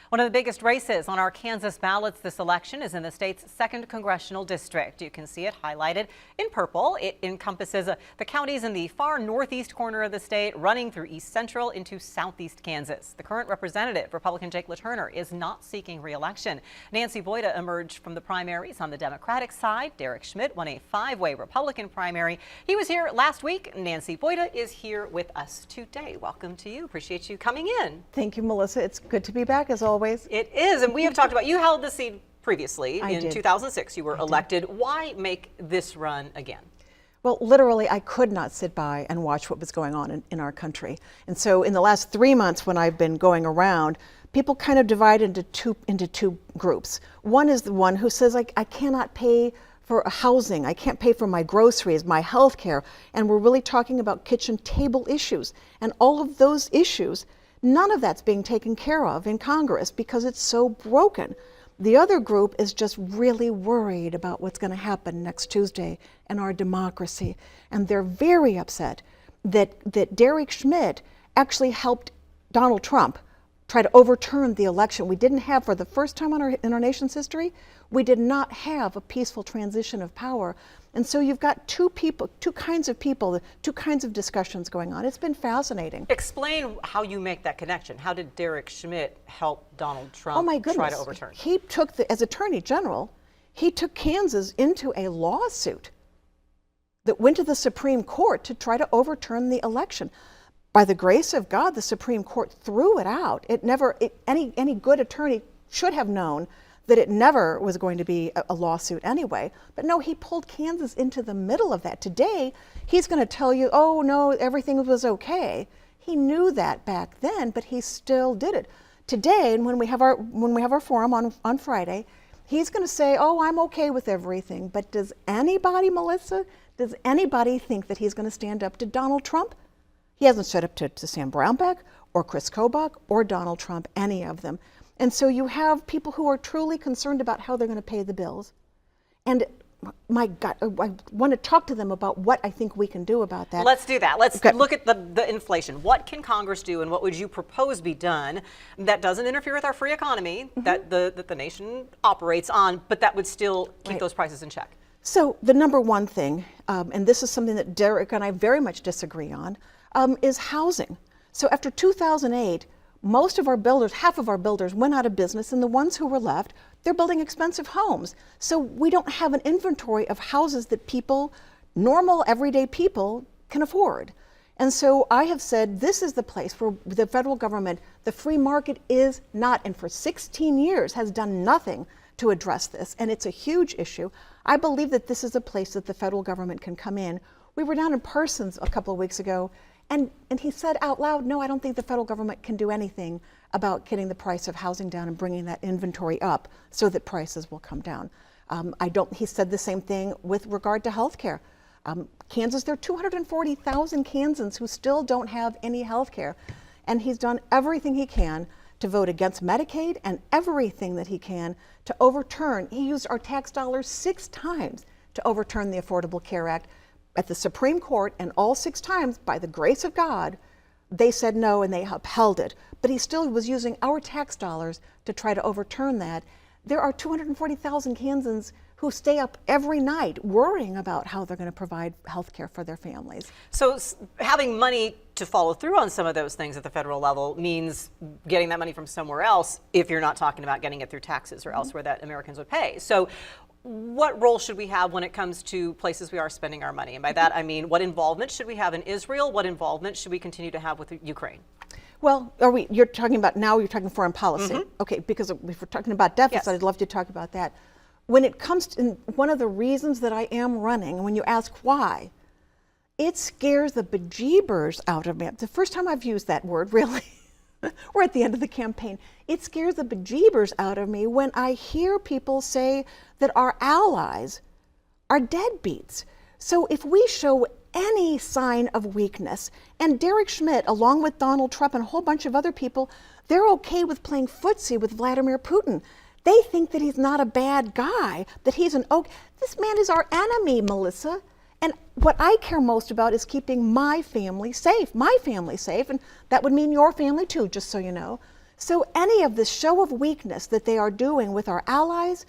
One of the biggest races on our Kansas ballots this election is in the state's 2nd congressional district. You can see it highlighted in purple. It encompasses the counties in the far northeast corner of the state, running through east central into southeast Kansas. The current representative, Republican Jake LaTurner, is not seeking re-election. Nancy Boyda emerged from the primaries on the Democratic side. Derek Schmidt won a 5-way Republican primary. He was here last week. Nancy Boyda is here with us today. Welcome to you. Appreciate you coming in. Thank you, Melissa. It's good to be back as always. It is, and we have talked about, you held the seat previously. I in did. 2006. You were elected. Why make this run again? Well, literally, I could not sit by and watch what was going on in our country. And so in the last 3 months when I've been going around, people kind of divide into two groups. One is the one who says, I cannot pay for housing, I can't pay for my groceries, my health care, and we're really talking about kitchen table issues. And all of those issues, none of that's being taken care of in Congress because it's so broken. The other group is just really worried about what's going to happen next Tuesday in our democracy. And they're very upset that Derek Schmidt actually helped Donald Trump try to overturn the election. We didn't have, for the first time in our nation's history, we did not have a peaceful transition of power. And so you've got two kinds of people, two kinds of discussions going on. It's been fascinating. Explain how you make that connection. How did Derek Schmidt help Donald Trump try to overturn? He took, as Attorney General, he took Kansas into a lawsuit that went to the Supreme Court to try to overturn the election. By the grace of God, the Supreme Court threw it out. Any good attorney should have known that it never was going to be a lawsuit anyway. But no, he pulled Kansas into the middle of that. Today, he's going to tell you, oh no, everything was okay. He knew that back then, but he still did it. Today, and when we have our forum on Friday, he's going to say, oh, I'm okay with everything. But does anybody, Melissa, does anybody think that he's going to stand up to Donald Trump? He hasn't stood up to Sam Brownback or Chris Kobach or Donald Trump, any of them. And so you have people who are truly concerned about how they're going to pay the bills. And my God, I want to talk to them about what I think we can do about that. Let's do that. Let's look at the inflation. What can Congress do, and what would you propose be done that doesn't interfere with our free economy that the nation operates on, but that would still keep those prices in check? So the number one thing, and this is something that Derek and I very much disagree on, is housing. So after 2008, most of our builders, half of our builders went out of business, and the ones who were left, they're building expensive homes. So we don't have an inventory of houses that people, normal everyday people, can afford. And so I have said this is the place where the federal government, the free market is not, and for 16 years has done nothing to address this. And it's a huge issue. I believe that this is a place that the federal government can come in. We were down in Parsons a couple of weeks ago, and he said out loud, no, I don't think the federal government can do anything about getting the price of housing down and bringing that inventory up so that prices will come down. He said the same thing with regard to health care. Kansas, there are 240,000 Kansans who still don't have any health care. And he's done everything he can to vote against Medicaid and everything that he can to overturn. He used our tax dollars 6 times to overturn the Affordable Care Act at the Supreme Court, and all 6 times, by the grace of God, they said no and they upheld it. But he still was using our tax dollars to try to overturn that. There are 240,000 Kansans who stay up every night worrying about how they're going to provide health care for their families. So having money to follow through on some of those things at the federal level means getting that money from somewhere else if you're not talking about getting it through taxes or elsewhere that Americans would pay. So what role should we have when it comes to places we are spending our money? And by that, I mean, what involvement should we have in Israel? What involvement should we continue to have with Ukraine? Well, you're talking foreign policy. Okay, because if we're talking about deficit, I'd love to talk about that. When it comes to one of the reasons that I am running, when you ask why, it scares the bejeebers out of me. The first time I've used that word, really. We're at the end of the campaign. It scares the bejeebers out of me when I hear people say that our allies are deadbeats. So if we show any sign of weakness, and Derek Schmidt, along with Donald Trump and a whole bunch of other people, they're okay with playing footsie with Vladimir Putin. They think that he's not a bad guy, that he's this man is our enemy, Melissa. And what I care most about is keeping my family safe, and that would mean your family too, just so you know. So any of this show of weakness that they are doing with our allies,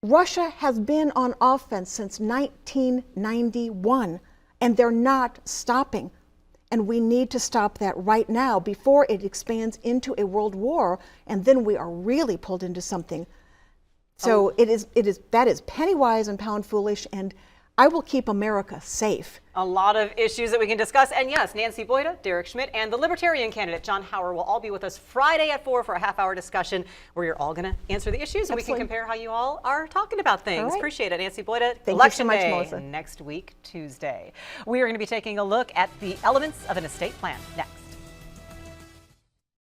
Russia has been on offense since 1991, and they're not stopping. And we need to stop that right now before it expands into a world war, and then we are really pulled into something. So that is penny wise and pound foolish, and I will keep America safe. A lot of issues that we can discuss. And yes, Nancy Boyda, Derek Schmidt, and the Libertarian candidate, John Hauer, will all be with us Friday at 4 for a half-hour discussion where you're all going to answer the issues. And we can compare how you all are talking about things. Right. Appreciate it. Nancy Boyda, Thank Election you so much, Day Melissa. next week, Tuesday. We are going to be taking a look at the elements of an estate plan next.